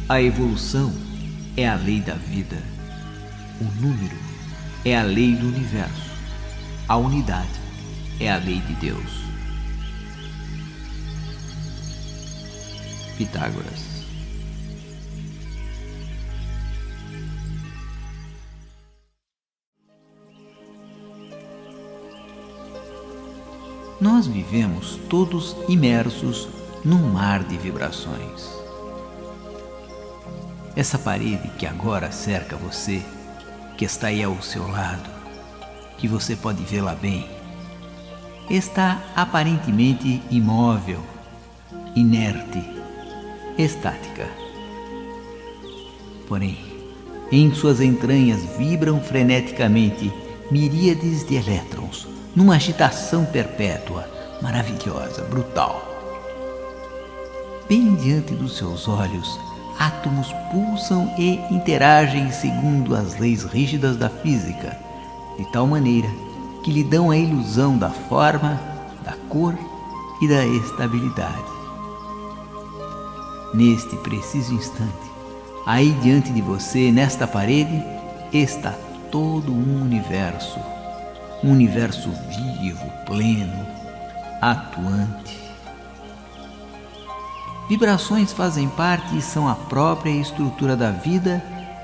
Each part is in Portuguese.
A evolução é a lei da vida. O número é a lei do universo. A unidade é a lei de Deus. Pitágoras. Nós vivemos todos imersos num mar de vibrações. Essa parede que agora cerca você, que está aí ao seu lado, que você pode vê-la bem, está aparentemente imóvel, inerte, estática. Porém, em suas entranhas vibram freneticamente miríades de elétrons, numa agitação perpétua, maravilhosa, brutal. Bem diante dos seus olhos, átomos pulsam e interagem segundo as leis rígidas da física, de tal maneira que lhe dão a ilusão da forma, da cor e da estabilidade. Neste preciso instante, aí diante de você, nesta parede, está todo um universo vivo, pleno, atuante. Vibrações fazem parte e são a própria estrutura da vida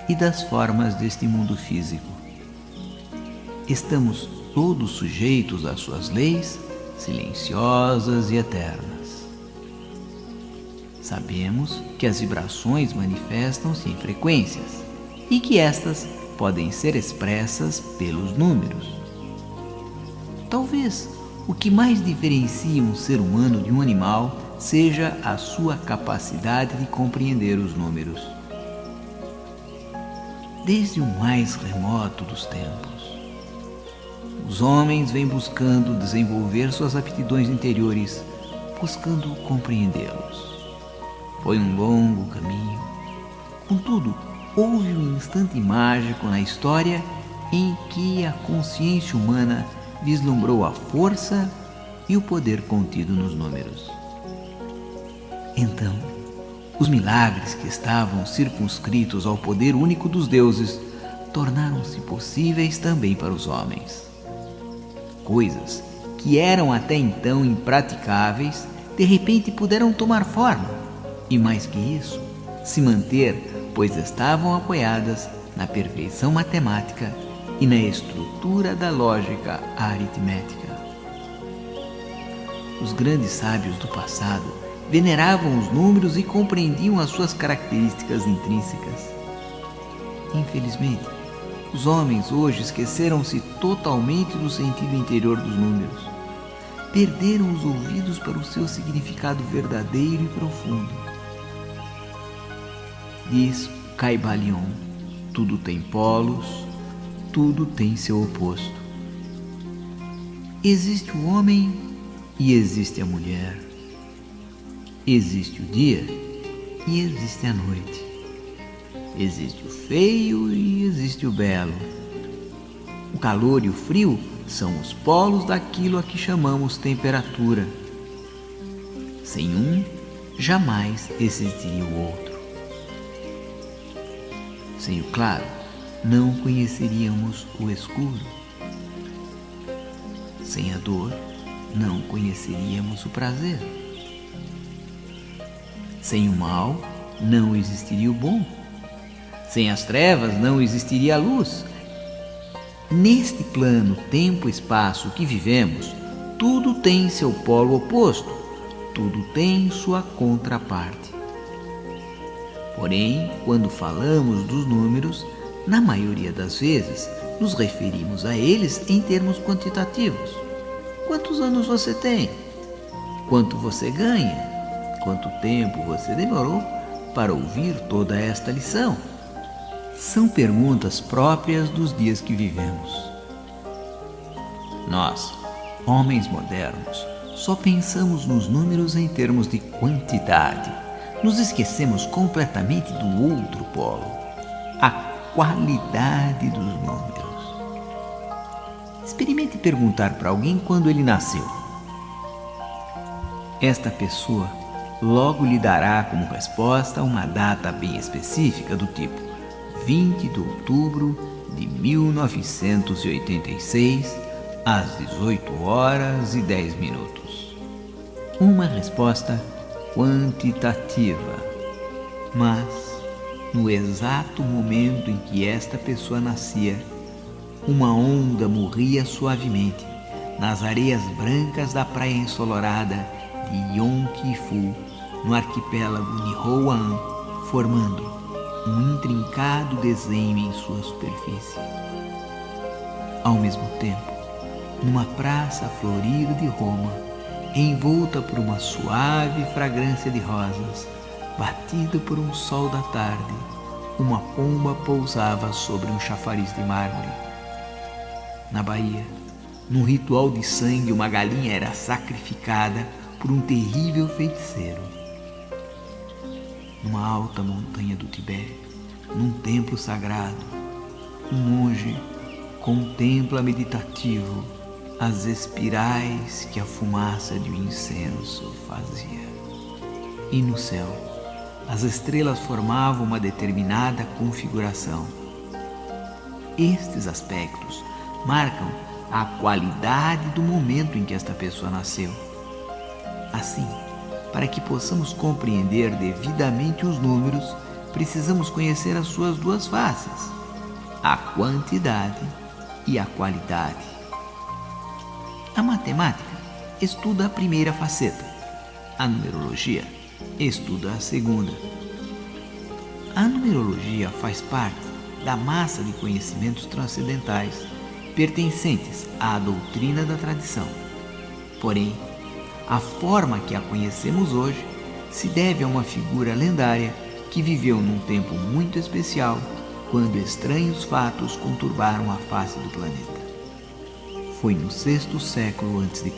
e das formas deste mundo físico. Estamos todos sujeitos às suas leis, silenciosas e eternas. Sabemos que as vibrações manifestam-se em frequências e que estas podem ser expressas pelos números. Talvez o que mais diferencia um ser humano de um animal seja a sua capacidade de compreender os números. Desde o mais remoto dos tempos, os homens vêm buscando desenvolver suas aptidões interiores, buscando compreendê-los. Foi um longo caminho. Contudo, houve um instante mágico na história em que a consciência humana vislumbrou a força e o poder contido nos números. Então, os milagres que estavam circunscritos ao poder único dos deuses tornaram-se possíveis também para os homens. Coisas que eram até então impraticáveis, de repente puderam tomar forma, e mais que isso, se manter, pois estavam apoiadas na perfeição matemática e na estrutura da lógica aritmética. Os grandes sábios do passado veneravam os números e compreendiam as suas características intrínsecas. Infelizmente, os homens hoje esqueceram-se totalmente do sentido interior dos números. Perderam os ouvidos para o seu significado verdadeiro e profundo. Diz Caibalion: tudo tem polos, tudo tem seu oposto. Existe o homem e existe a mulher. Existe o dia e existe a noite. Existe o feio e existe o belo. O calor e o frio são os polos daquilo a que chamamos temperatura. Sem um, jamais existiria o outro. Sem o claro, não conheceríamos o escuro. Sem a dor, não conheceríamos o prazer. Sem o mal, não existiria o bom. Sem as trevas, não existiria a luz. Neste plano, tempo e espaço que vivemos, tudo tem seu polo oposto, tudo tem sua contraparte. Porém, quando falamos dos números, na maioria das vezes, nos referimos a eles em termos quantitativos. Quantos anos você tem? Quanto você ganha? Quanto tempo você demorou para ouvir toda esta lição? São perguntas próprias dos dias que vivemos. Nós, homens modernos, só pensamos nos números em termos de quantidade. Nos esquecemos completamente do outro polo, a qualidade dos números. Experimente perguntar para alguém quando ele nasceu. Esta pessoa logo lhe dará como resposta uma data bem específica do tipo 20 de outubro de 1986, às 18 horas e 10 minutos. Uma resposta quantitativa. Mas, no exato momento em que esta pessoa nascia, uma onda morria suavemente nas areias brancas da praia ensolarada de Yonkifu, no arquipélago Nihoan, formando um intrincado desenho em sua superfície. Ao mesmo tempo, numa praça florida de Roma, envolta por uma suave fragrância de rosas, batida por um sol da tarde, uma pomba pousava sobre um chafariz de mármore. Na Bahia, num ritual de sangue, uma galinha era sacrificada por um terrível feiticeiro. Numa alta montanha do Tibete, num templo sagrado, um monge contempla meditativo as espirais que a fumaça de um incenso fazia. E no céu, as estrelas formavam uma determinada configuração. Estes aspectos marcam a qualidade do momento em que esta pessoa nasceu. Assim, para que possamos compreender devidamente os números, precisamos conhecer as suas duas faces, a quantidade e a qualidade. A matemática estuda a primeira faceta, a numerologia estuda a segunda. A numerologia faz parte da massa de conhecimentos transcendentais pertencentes à doutrina da tradição. Porém, a forma que a conhecemos hoje se deve a uma figura lendária que viveu num tempo muito especial, quando estranhos fatos conturbaram a face do planeta. Foi no 6º século a.C.,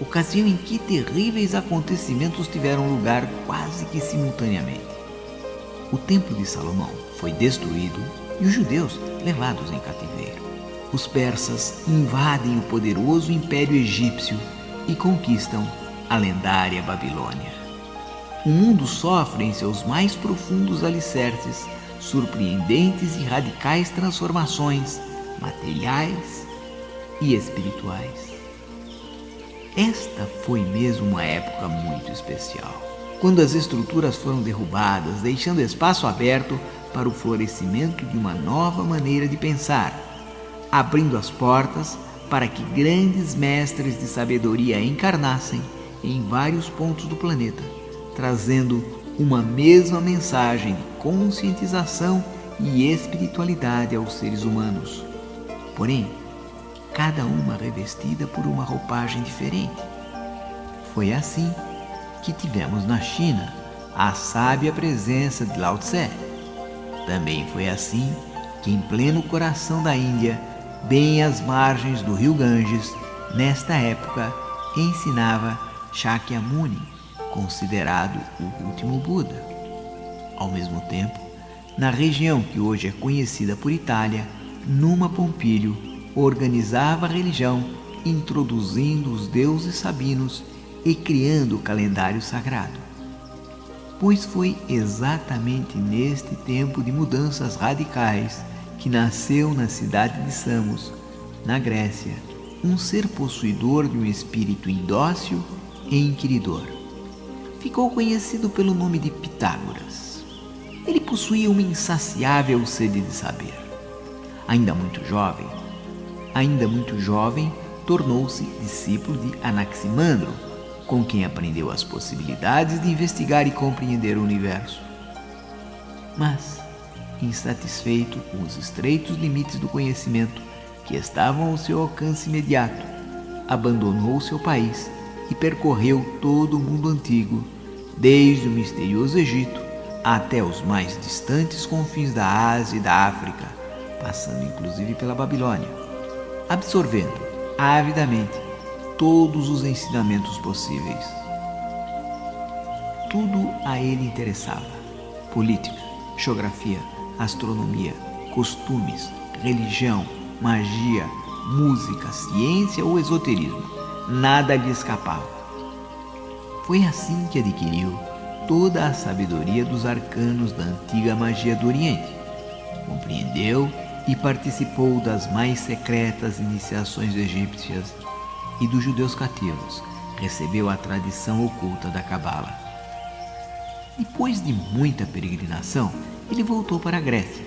ocasião em que terríveis acontecimentos tiveram lugar quase que simultaneamente. O Templo de Salomão foi destruído e os judeus levados em cativeiro. Os persas invadem o poderoso Império Egípcio e conquistam a lendária Babilônia. O mundo sofre em seus mais profundos alicerces surpreendentes e radicais transformações materiais e espirituais. Esta foi mesmo uma época muito especial, quando as estruturas foram derrubadas, deixando espaço aberto para o florescimento de uma nova maneira de pensar, abrindo as portas para que grandes mestres de sabedoria encarnassem em vários pontos do planeta, trazendo uma mesma mensagem de conscientização e espiritualidade aos seres humanos. Porém, cada uma revestida por uma roupagem diferente. Foi assim que tivemos na China a sábia presença de Lao Tse. Também foi assim que, em pleno coração da Índia, bem às margens do rio Ganges, nesta época, ensinava Shakyamuni, considerado o último Buda. Ao mesmo tempo, na região que hoje é conhecida por Itália, Numa Pompílio organizava a religião, introduzindo os deuses sabinos e criando o calendário sagrado. Pois foi exatamente neste tempo de mudanças radicais que nasceu na cidade de Samos, na Grécia, um ser possuidor de um espírito indócil e inquiridor. Ficou conhecido pelo nome de Pitágoras. Ele possuía uma insaciável sede de saber. Ainda muito jovem, tornou-se discípulo de Anaximandro, com quem aprendeu as possibilidades de investigar e compreender o universo. Mas, insatisfeito com os estreitos limites do conhecimento que estavam ao seu alcance imediato, abandonou seu país e percorreu todo o mundo antigo, desde o misterioso Egito até os mais distantes confins da Ásia e da África, passando inclusive pela Babilônia, absorvendo avidamente todos os ensinamentos possíveis. Tudo a ele interessava: política, geografia, astronomia, costumes, religião, magia, música, ciência ou esoterismo. Nada lhe escapava. Foi assim que adquiriu toda a sabedoria dos arcanos da antiga magia do Oriente. Compreendeu e participou das mais secretas iniciações egípcias e dos judeus cativos. Recebeu a tradição oculta da Cabala. Depois de muita peregrinação, ele voltou para a Grécia.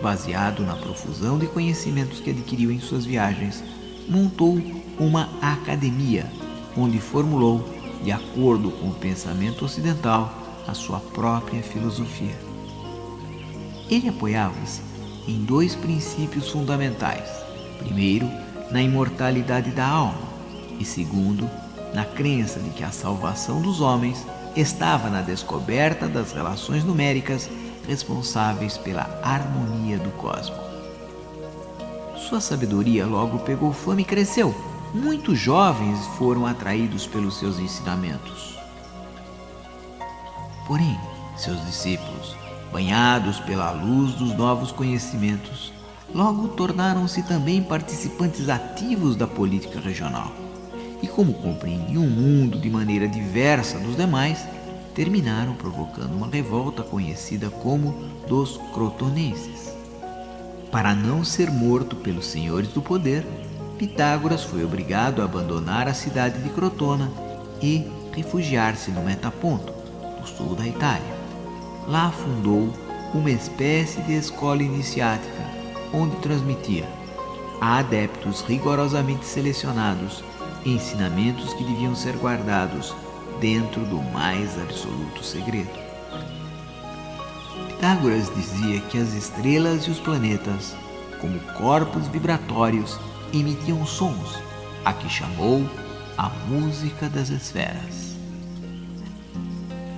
Baseado na profusão de conhecimentos que adquiriu em suas viagens, montou uma academia, onde formulou, de acordo com o pensamento ocidental, a sua própria filosofia. Ele apoiava-se em dois princípios fundamentais. Primeiro, na imortalidade da alma, e segundo, na crença de que a salvação dos homens estava na descoberta das relações numéricas responsáveis pela harmonia do cosmos. Sua sabedoria logo pegou fama e cresceu. Muitos jovens foram atraídos pelos seus ensinamentos. Porém, seus discípulos, banhados pela luz dos novos conhecimentos, logo tornaram-se também participantes ativos da política regional. E como compreendiam o mundo de maneira diversa dos demais, terminaram provocando uma revolta conhecida como dos crotonenses. Para não ser morto pelos senhores do poder, Pitágoras foi obrigado a abandonar a cidade de Crotona e refugiar-se no Metaponto, no sul da Itália. Lá fundou uma espécie de escola iniciática, onde transmitia a adeptos rigorosamente selecionados ensinamentos que deviam ser guardados dentro do mais absoluto segredo. Pitágoras dizia que as estrelas e os planetas, como corpos vibratórios, emitiam sons, a que chamou a música das esferas.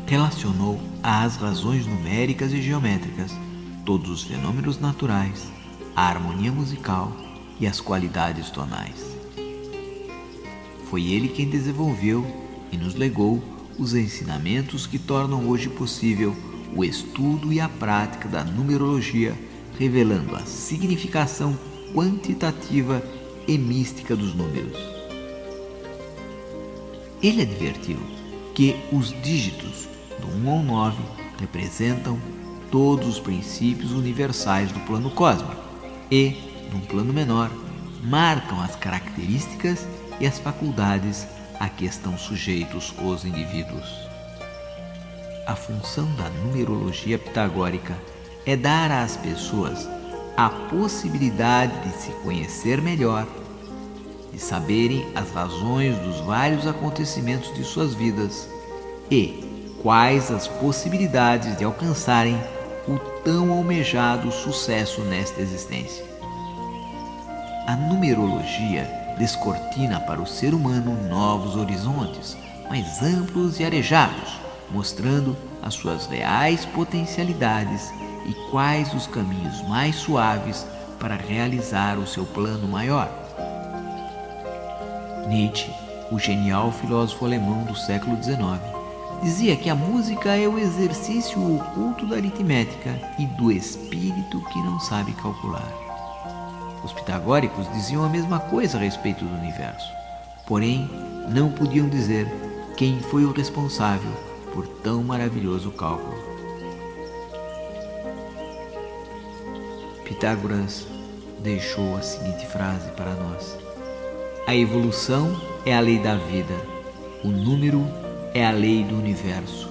Relacionou às razões numéricas e geométricas todos os fenômenos naturais, a harmonia musical e as qualidades tonais. Foi ele quem desenvolveu e nos legou os ensinamentos que tornam hoje possível o estudo e a prática da numerologia, revelando a significação quantitativa e mística dos números. Ele advertiu que os dígitos do 1 ao 9 representam todos os princípios universais do plano cósmico e, num plano menor, marcam as características e as faculdades a que estão sujeitos os indivíduos. A função da numerologia pitagórica é dar às pessoas a possibilidade de se conhecer melhor, de saberem as razões dos vários acontecimentos de suas vidas e quais as possibilidades de alcançarem o tão almejado sucesso nesta existência. A numerologia descortina para o ser humano novos horizontes, mais amplos e arejados, mostrando as suas reais potencialidades e quais os caminhos mais suaves para realizar o seu plano maior. Nietzsche, o genial filósofo alemão do século XIX, dizia que a música é o exercício oculto da aritmética e do espírito que não sabe calcular. Os pitagóricos diziam a mesma coisa a respeito do universo, porém não podiam dizer quem foi o responsável por tão maravilhoso cálculo. Pitágoras deixou a seguinte frase para nós: a evolução é a lei da vida, o número é a lei do universo,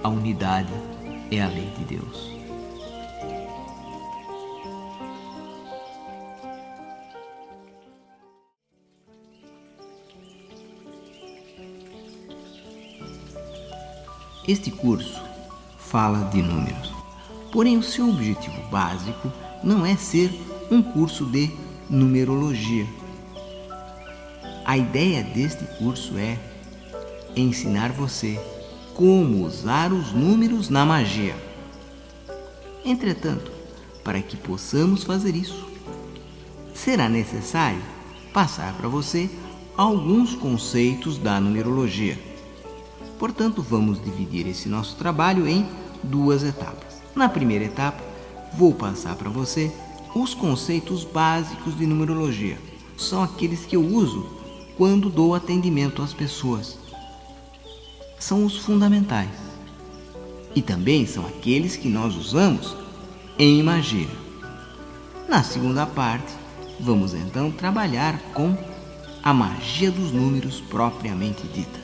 a unidade é a lei de Deus. Este curso fala de números, porém o seu objetivo básico não é ser um curso de numerologia. A ideia deste curso é ensinar você como usar os números na magia. Entretanto, para que possamos fazer isso, será necessário passar para você alguns conceitos da numerologia. Portanto, vamos dividir esse nosso trabalho em duas etapas. Na primeira etapa, vou passar para você os conceitos básicos de numerologia. São aqueles que eu uso quando dou atendimento às pessoas. São os fundamentais. E também são aqueles que nós usamos em magia. Na segunda parte, vamos então trabalhar com a magia dos números propriamente dita.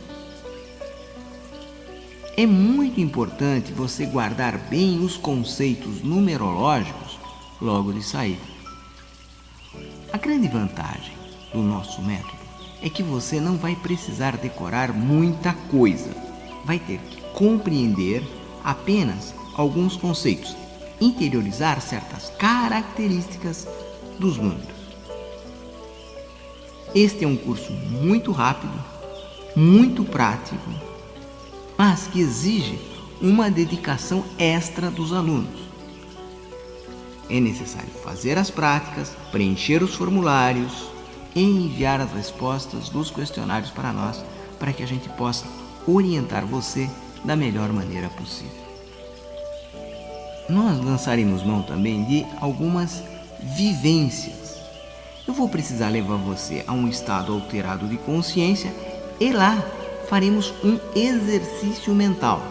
É muito importante você guardar bem os conceitos numerológicos logo de saída. A grande vantagem do nosso método é que você não vai precisar decorar muita coisa. Vai ter que compreender apenas alguns conceitos, interiorizar certas características dos números. Este é um curso muito rápido, muito prático, mas que exige uma dedicação extra dos alunos. É necessário fazer as práticas, preencher os formulários e enviar as respostas dos questionários para nós, para que a gente possa orientar você da melhor maneira possível. Nós lançaremos mão também de algumas vivências. Eu vou precisar levar você a um estado alterado de consciência e lá faremos um exercício mental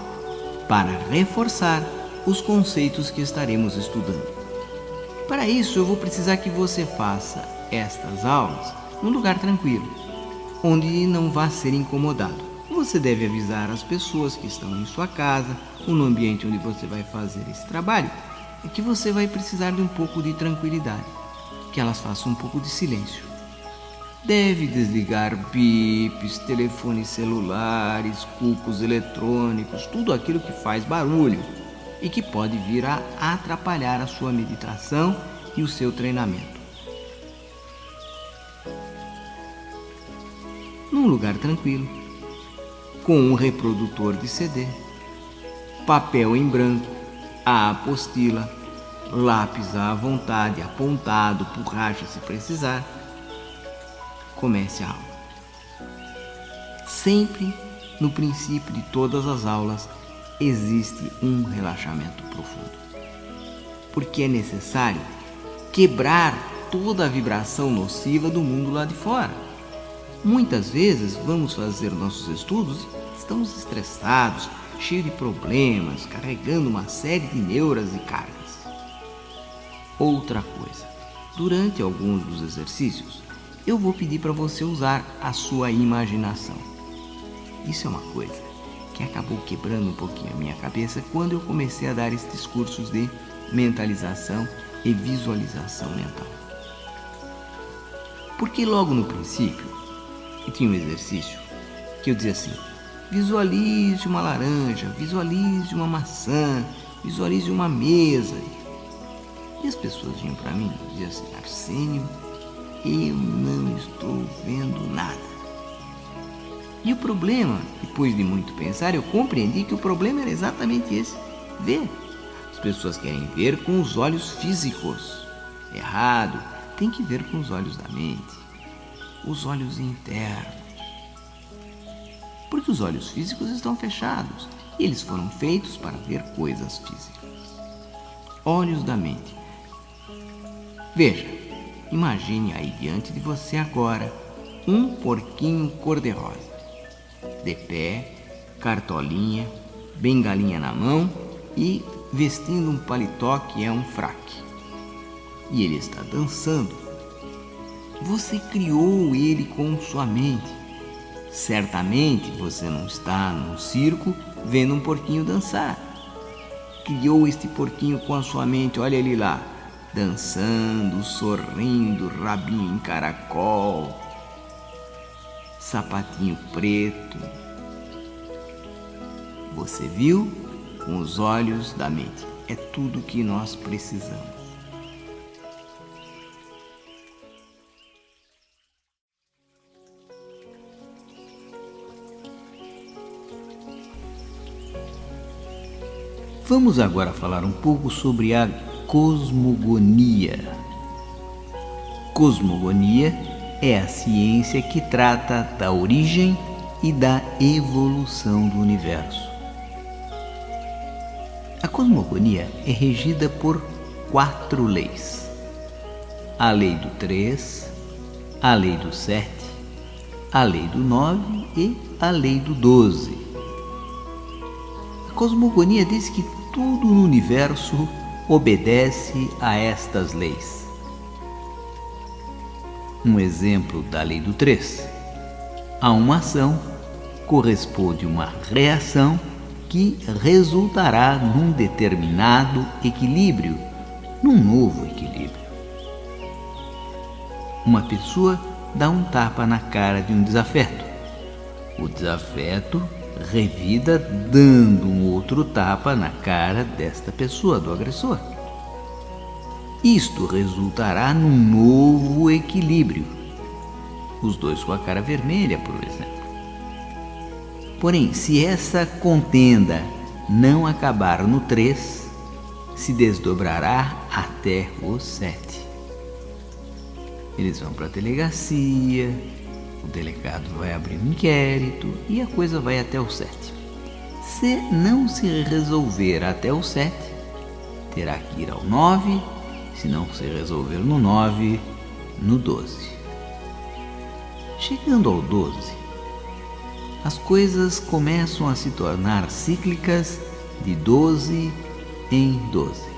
para reforçar os conceitos que estaremos estudando. Para isso, eu vou precisar que você faça estas aulas num lugar tranquilo, onde não vá ser incomodado. Você deve avisar as pessoas que estão em sua casa ou no ambiente onde você vai fazer esse trabalho que você vai precisar de um pouco de tranquilidade, que elas façam um pouco de silêncio. Deve desligar bips, telefones celulares, cucos eletrônicos, tudo aquilo que faz barulho e que pode vir a atrapalhar a sua meditação e o seu treinamento. Num lugar tranquilo, com um reprodutor de CD, papel em branco, a apostila, lápis à vontade, apontado, borracha se precisar, comece a aula. Sempre no princípio de todas as aulas existe um relaxamento profundo, porque é necessário quebrar toda a vibração nociva do mundo lá de fora. Muitas vezes vamos fazer nossos estudos e estamos estressados, cheios de problemas, carregando uma série de neuras e cargas. Outra coisa, durante alguns dos exercícios, eu vou pedir para você usar a sua imaginação. Isso é uma coisa que acabou quebrando um pouquinho a minha cabeça quando eu comecei a dar estes cursos de mentalização e visualização mental. Porque logo no princípio, tinha um exercício que eu dizia assim: visualize uma laranja, visualize uma maçã, visualize uma mesa. E as pessoas vinham para mim e diziam assim: Arsênio, eu não estou vendo nada. E o problema, depois de muito pensar, eu compreendi que o problema era exatamente esse: ver. As pessoas querem ver com os olhos físicos. Errado, tem que ver com os olhos da mente, os olhos internos. Porque os olhos físicos estão fechados e eles foram feitos para ver coisas físicas. Olhos da mente. Veja, imagine aí diante de você agora um porquinho cor-de-rosa, de pé, cartolinha, bengalinha na mão e vestindo um paletó que é um fraque. E ele está dançando. Você criou ele com sua mente. Certamente você não está num circo vendo um porquinho dançar. Criou este porquinho com a sua mente, olha ele lá, dançando, sorrindo, rabinho em caracol, sapatinho preto. Você viu? Com os olhos da mente. É tudo o que nós precisamos. Vamos agora falar um pouco sobre a cosmogonia. Cosmogonia é a ciência que trata da origem e da evolução do universo. A cosmogonia é regida por 4 leis: a lei do 3, a lei do 7, a lei do 9 e a lei do 12. A cosmogonia diz que tudo no universo obedece a estas leis. Um exemplo da lei do 3. A uma ação corresponde uma reação que resultará num determinado equilíbrio, num novo equilíbrio. Uma pessoa dá um tapa na cara de um desafeto. O desafeto revida dando um outro tapa na cara desta pessoa, do agressor. Isto resultará num novo equilíbrio. Os dois com a cara vermelha, por exemplo. Porém, se essa contenda não acabar no 3, se desdobrará até o 7. Eles vão para a delegacia, o delegado vai abrir um inquérito e a coisa vai até o 7. Se não se resolver até o 7, terá que ir ao 9, se não se resolver no 9, no 12. Chegando ao 12, as coisas começam a se tornar cíclicas de 12 em 12.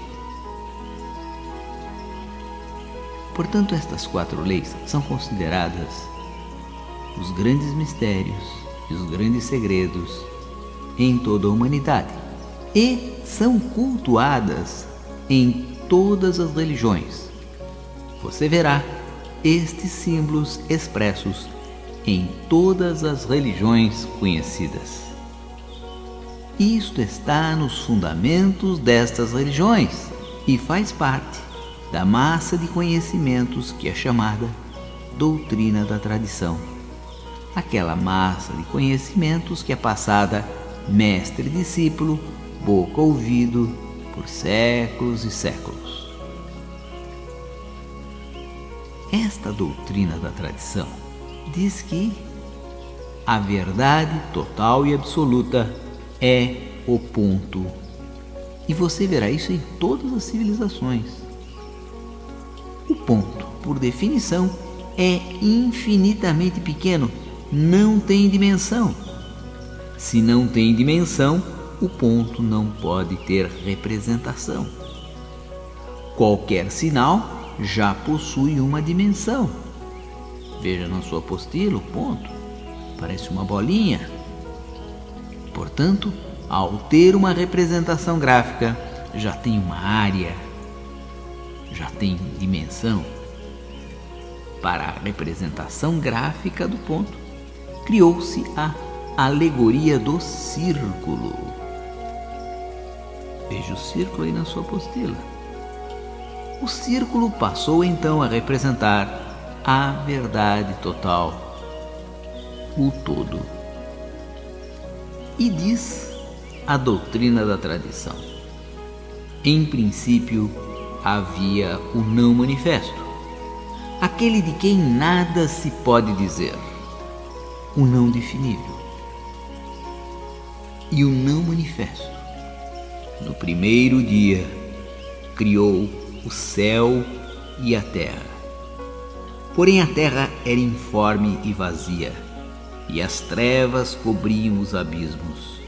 Portanto, estas 4 leis são consideradas os grandes mistérios e os grandes segredos em toda a humanidade e são cultuadas em todas as religiões. Você verá estes símbolos expressos em todas as religiões conhecidas. Isto está nos fundamentos destas religiões e faz parte da massa de conhecimentos que é chamada doutrina da tradição. Aquela massa de conhecimentos que é passada mestre-discípulo, boca-ouvido, por séculos e séculos. Esta doutrina da tradição diz que a verdade total e absoluta é o ponto. E você verá isso em todas as civilizações. O ponto, por definição, é infinitamente pequeno, não tem dimensão. Se não tem dimensão, o ponto não pode ter representação. Qualquer sinal já possui uma dimensão. Veja na sua apostila o ponto, parece uma bolinha. Portanto, ao ter uma representação gráfica, já tem uma área, já tem dimensão. Para a representação gráfica do ponto, criou-se a alegoria do círculo. Veja o círculo aí na sua apostila. O círculo passou então a representar a verdade total, o todo. E diz a doutrina da tradição: em princípio havia o não manifesto, aquele de quem nada se pode dizer, o não definível. E o não manifesto, no primeiro dia, criou o céu e a terra. Porém a terra era informe e vazia, e as trevas cobriam os abismos.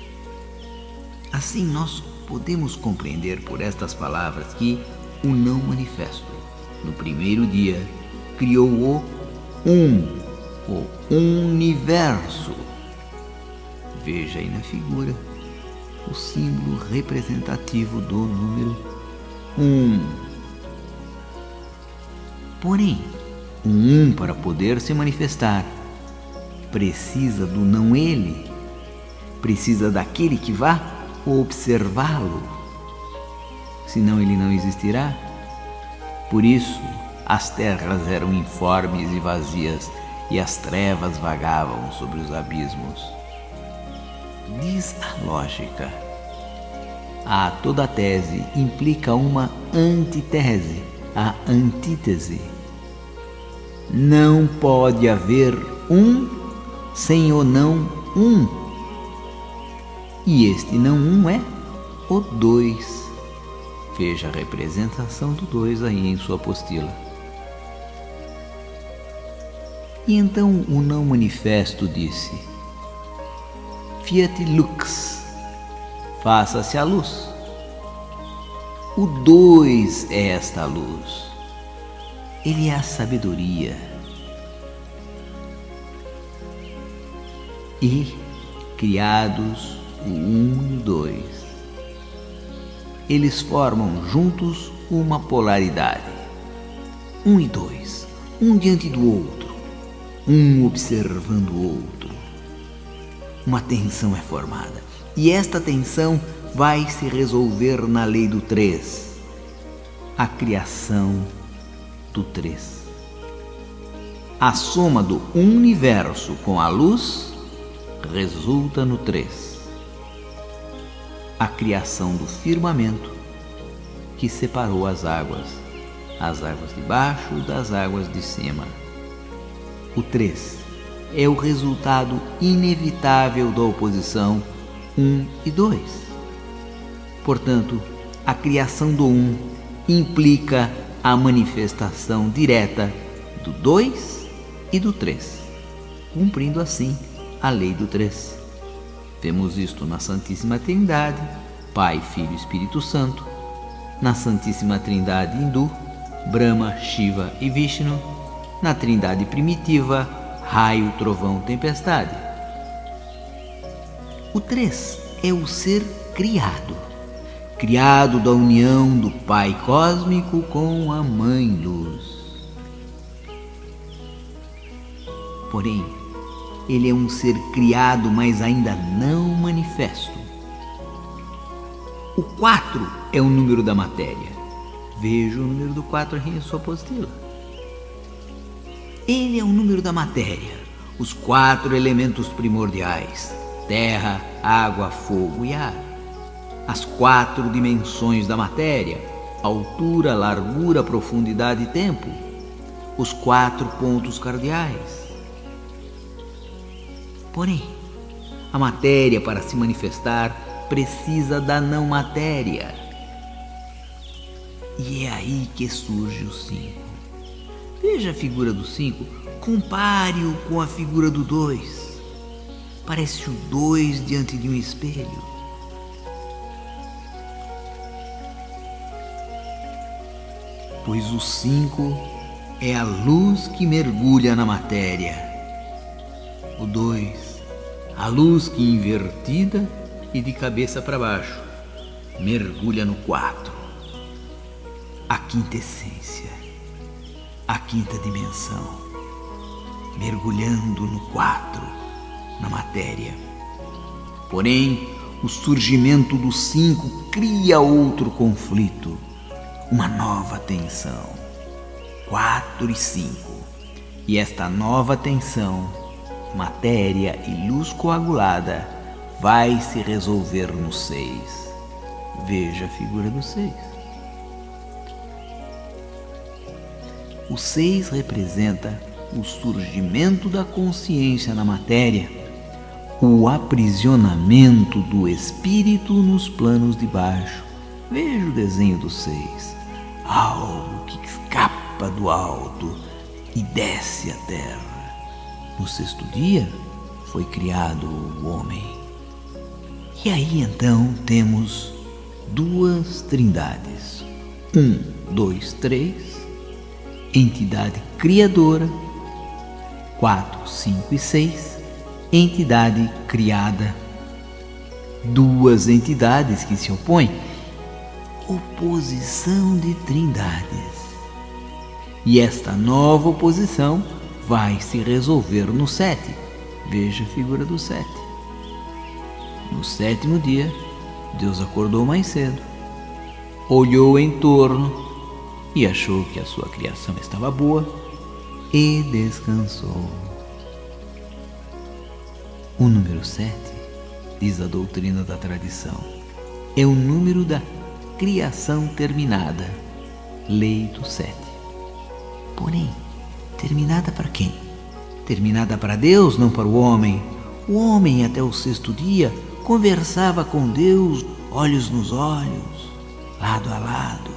Assim nós podemos compreender por estas palavras que o não manifesto, no primeiro dia, criou o universo. Veja aí na figura o símbolo representativo do número 1. Porém, o para poder se manifestar precisa do não ele, precisa daquele que vá observá-lo, senão ele não existirá. Por isso, as terras eram informes e vazias e as trevas vagavam sobre os abismos. Diz a lógica: a toda tese implica uma antitese, a antítese. Não pode haver um sem o não um. E este não um é o 2. Veja a representação do 2 aí em sua apostila. E então o não manifesto disse: Fiat lux, faça-se a luz. O 2 é esta luz. Ele é a sabedoria. E, criados o 1 e o 2, eles formam juntos uma polaridade. 1 e 2, um diante do outro, um observando o outro. Uma tensão é formada, e esta tensão vai se resolver na lei do 3, a criação do 3. A soma do universo com a luz resulta no 3. A criação do firmamento que separou as águas de baixo das águas de cima. O 3 é o resultado inevitável da oposição 1 e 2. Portanto, a criação do 1 implica a manifestação direta do 2 e do 3, cumprindo assim a lei do 3. Vemos isto na Santíssima Trindade, Pai, Filho e Espírito Santo, na Santíssima Trindade hindu, Brahma, Shiva e Vishnu, na Trindade primitiva, raio, trovão, tempestade. O 3 é o ser criado da união do Pai Cósmico com a Mãe Luz. Porém, ele é um ser criado, mas ainda não manifesto. O 4 é o número da matéria. Veja o número do 4 aqui em sua apostila. Ele é o número da matéria, os 4 elementos primordiais: terra, água, fogo e ar. As 4 dimensões da matéria: altura, largura, profundidade e tempo. Os 4 pontos cardeais. Porém, a matéria, para se manifestar, precisa da não matéria. E é aí que surge o 5. Veja a figura do 5, compare-o com a figura do 2. Parece o 2 diante de um espelho. Pois o 5 é a luz que mergulha na matéria. O 2, a luz que, invertida e de cabeça para baixo, mergulha no 4, a quinta essência, a quinta dimensão, mergulhando no 4, na matéria. Porém, o surgimento do 5 cria outro conflito, uma nova tensão, 4 e 5. E esta nova tensão, matéria e luz coagulada, vai se resolver no 6. Veja a figura do 6. O 6 representa o surgimento da consciência na matéria, o aprisionamento do espírito nos planos de baixo. Veja o desenho do 6. Algo que escapa do alto e desce à terra. No 6º dia foi criado o homem. E aí então temos 2 trindades. 1, 2, 3, entidade criadora. 4, 5 e 6, entidade criada. 2 entidades que se opõem. Oposição de trindades. E esta nova oposição vai se resolver no 7. Veja a figura do 7. No 7º dia, Deus acordou mais cedo, olhou em torno e achou que a sua criação estava boa e descansou. O número 7, diz a doutrina da tradição, é o número da criação terminada, lei do 7. Porém, terminada para quem? Terminada para Deus, não para o homem. O homem, até o 6º dia, conversava com Deus, olhos nos olhos, lado a lado.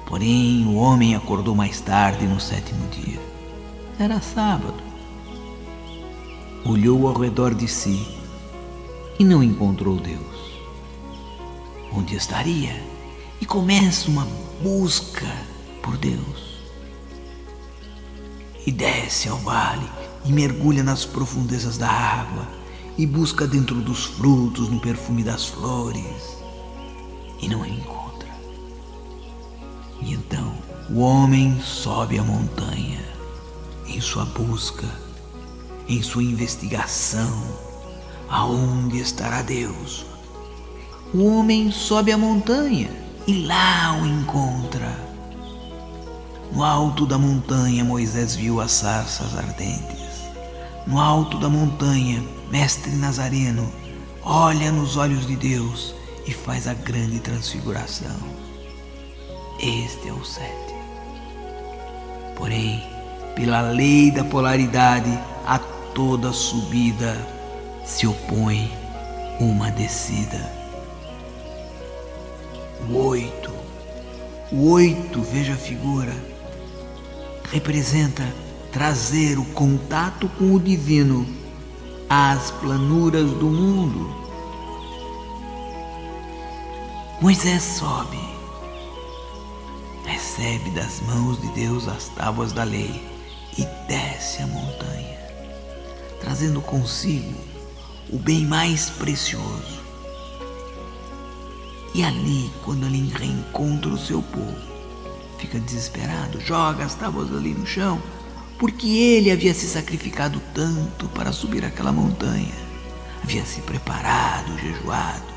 Porém, o homem acordou mais tarde no 7º dia. Era sábado. Olhou ao redor de si e não encontrou Deus. Onde estaria? E começa uma busca por Deus. E desce ao vale e mergulha nas profundezas da água e busca dentro dos frutos, no perfume das flores, e não encontra. E então o homem sobe a montanha em sua busca, em sua investigação. Aonde estará Deus? O homem sobe a montanha e lá o encontra. No alto da montanha, Moisés viu as sarças ardentes. No alto da montanha, Mestre Nazareno olha nos olhos de Deus e faz a grande transfiguração. Este é o 7. Porém, pela lei da polaridade, a toda subida se opõe uma descida. O 8, veja a figura, representa trazer o contato com o divino às planuras do mundo. Moisés sobe, recebe das mãos de Deus as tábuas da lei e desce a montanha, trazendo consigo o bem mais precioso. E ali, quando ele reencontra o seu povo, fica desesperado, joga as tábuas ali no chão, porque ele havia se sacrificado tanto para subir aquela montanha, havia se preparado, jejuado,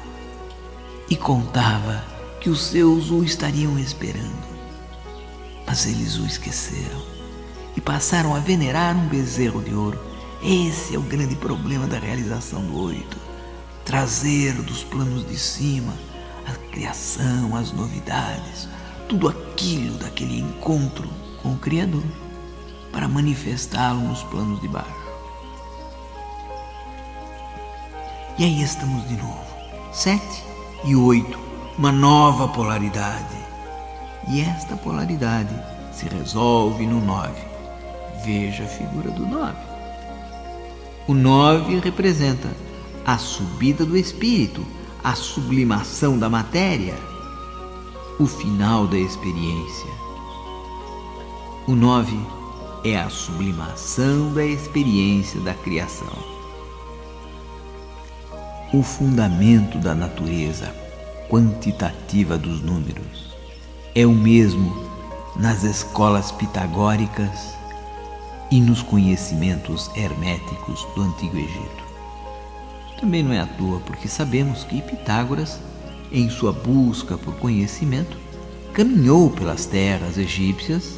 e contava que os seus o estariam esperando. Mas eles o esqueceram e passaram a venerar um bezerro de ouro. Esse é o grande problema da realização do 8. Trazer dos planos de cima a criação, as novidades, tudo aquilo daquele encontro com o Criador, para manifestá-lo nos planos de baixo. E aí estamos de novo, 7 e 8, uma nova polaridade. E esta polaridade se resolve no 9. Veja a figura do 9. O 9 representa a subida do espírito, a sublimação da matéria, o final da experiência. O 9 é a sublimação da experiência da criação. O fundamento da natureza quantitativa dos números é o mesmo nas escolas pitagóricas e nos conhecimentos herméticos do Antigo Egito. Também não é à toa, porque sabemos que Pitágoras, em sua busca por conhecimento, caminhou pelas terras egípcias,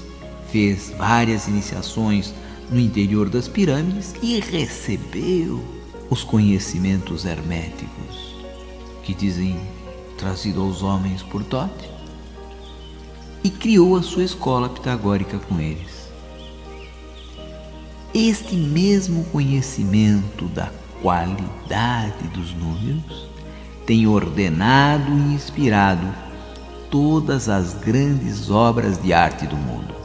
fez várias iniciações no interior das pirâmides e recebeu os conhecimentos herméticos, que dizem trazido aos homens por Tote, e criou a sua escola pitagórica com eles. Este mesmo conhecimento da qualidade dos números tem ordenado e inspirado todas as grandes obras de arte do mundo.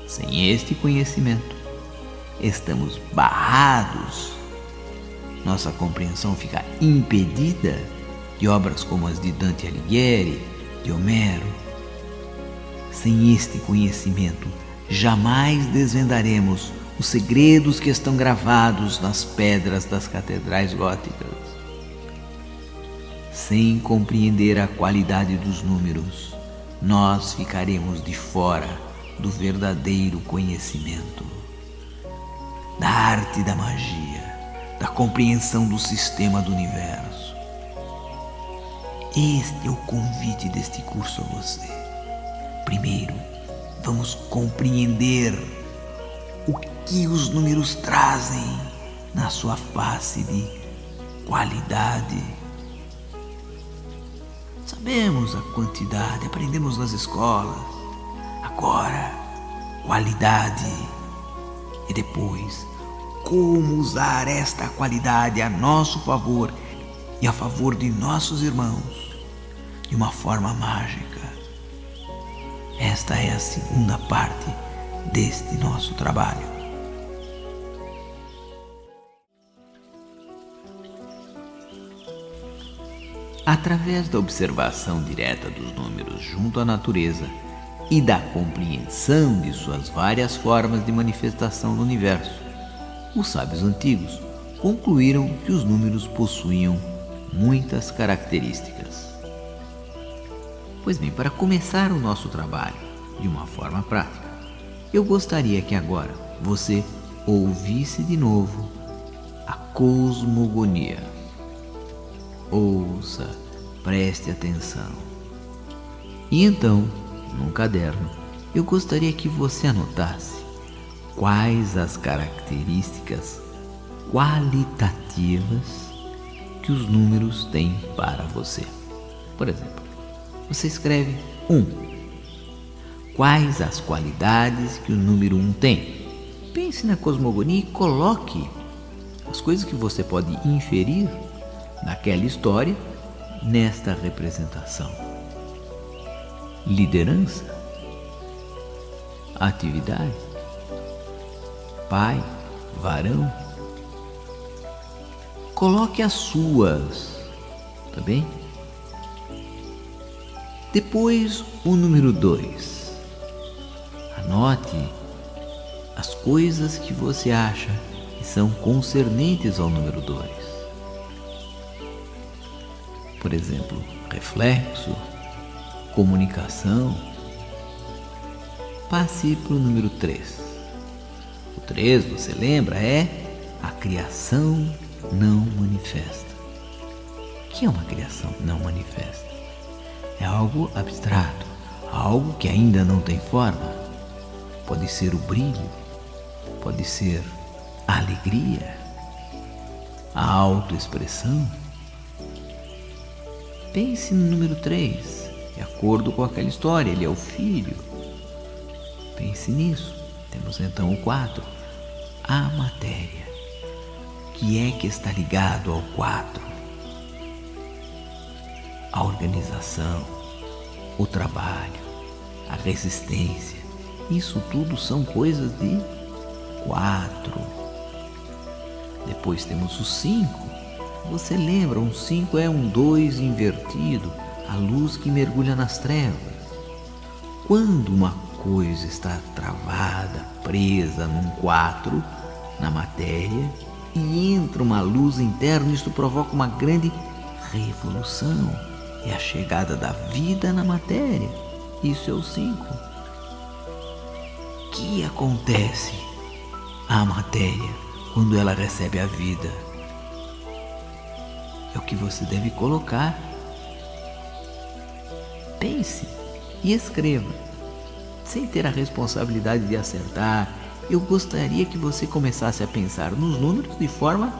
Sem este conhecimento, estamos barrados. Nossa compreensão fica impedida de obras como as de Dante Alighieri, de Homero. Sem este conhecimento, jamais desvendaremos os segredos que estão gravados nas pedras das catedrais góticas. Sem compreender a qualidade dos números, nós ficaremos de fora do verdadeiro conhecimento, da arte da magia, da compreensão do sistema do universo. Este é o convite deste curso a você. Primeiro, vamos compreender o que os números trazem na sua face de qualidade. Sabemos a quantidade, aprendemos nas escolas. Agora, qualidade. E depois, como usar esta qualidade a nosso favor e a favor de nossos irmãos de uma forma mágica. Esta é a segunda parte deste nosso trabalho. Através da observação direta dos números junto à natureza e da compreensão de suas várias formas de manifestação no universo, os sábios antigos concluíram que os números possuíam muitas características. Pois bem, para começar o nosso trabalho de uma forma prática, eu gostaria que agora você ouvisse de novo a cosmogonia. Ouça, preste atenção. E então, num caderno, eu gostaria que você anotasse quais as características qualitativas que os números têm para você. Por exemplo, você escreve 1. Quais as qualidades que o número 1 tem? Pense na cosmogonia e coloque as coisas que você pode inferir naquela história nesta representação. Liderança, atividade, pai, varão. Coloque as suas, tá bem? Depois o número 2. Anote as coisas que você acha que são concernentes ao número 2. Por exemplo, reflexo, comunicação. Passe para o número 3. O 3, você lembra, é a criação não manifesta. O que é uma criação não manifesta? É algo abstrato, algo que ainda não tem forma. Pode ser o brilho, pode ser a alegria, a autoexpressão. Pense no número 3, de acordo com aquela história, ele é o filho. Pense nisso. Temos então o 4, a matéria. O que é que está ligado ao 4? A organização, o trabalho, a resistência. Isso tudo são coisas de 4. Depois temos o 5. Você lembra, um 5 é um 2 invertido, a luz que mergulha nas trevas. Quando uma coisa está travada, presa num 4, na matéria, e entra uma luz interna, isto provoca uma grande revolução. É a chegada da vida na matéria. Isso é o 5. O que acontece à matéria quando ela recebe a vida? É o que você deve colocar. Pense e escreva, sem ter a responsabilidade de acertar. Eu gostaria que você começasse a pensar nos números de forma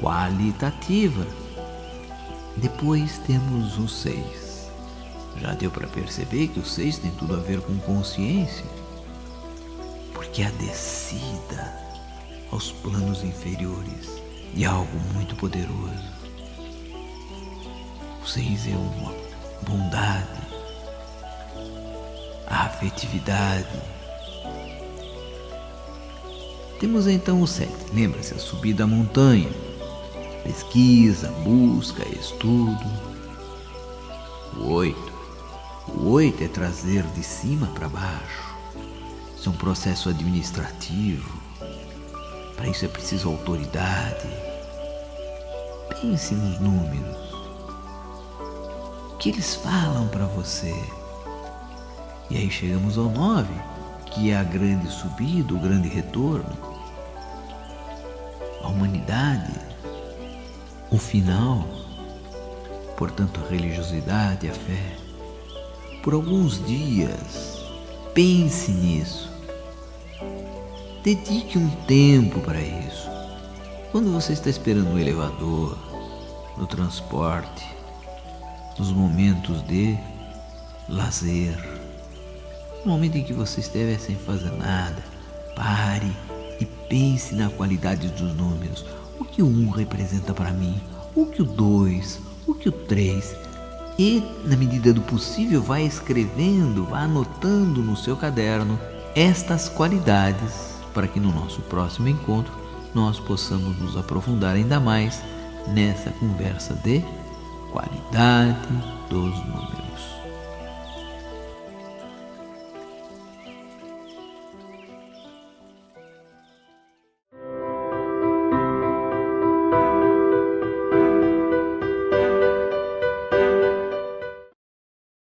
qualitativa. Depois temos o 6. Já deu para perceber que o 6 tem tudo a ver com consciência, porque a descida aos planos inferiores de algo muito poderoso. O 6 é uma bondade, a afetividade. Temos então o 7. Lembra-se, a subida à montanha. Pesquisa, busca, estudo. O 8. O 8 é trazer de cima para baixo. Isso é um processo administrativo. Para isso é preciso autoridade. Pense nos números. O que eles falam para você? E aí chegamos ao 9, que é a grande subida, o grande retorno. A humanidade, o final, portanto a religiosidade, a fé. Por alguns dias, pense nisso. Dedique um tempo para isso. Quando você está esperando no elevador, no transporte, nos momentos de lazer, no momento em que você estiver sem fazer nada, pare e pense na qualidade dos números. O que o 1 representa para mim, o que o 2, o que o 3. E, na medida do possível, vá escrevendo, vá anotando no seu caderno estas qualidades, para que no nosso próximo encontro nós possamos nos aprofundar ainda mais nessa conversa de qualidade dos números.